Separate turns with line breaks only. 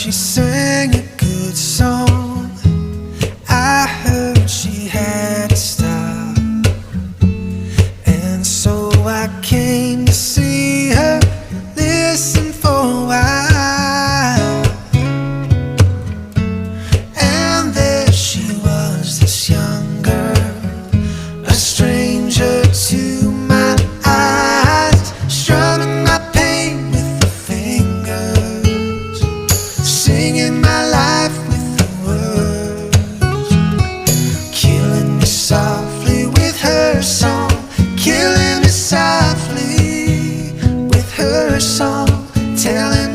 she sang a good song. I heard she had a style, and so I came to see her, listen for a while. And there she was, this young girl, a stranger to my eyes, strumming my pain with her fingers, singing my life with the words, killing me softly with her song, killing me softly with her song, telling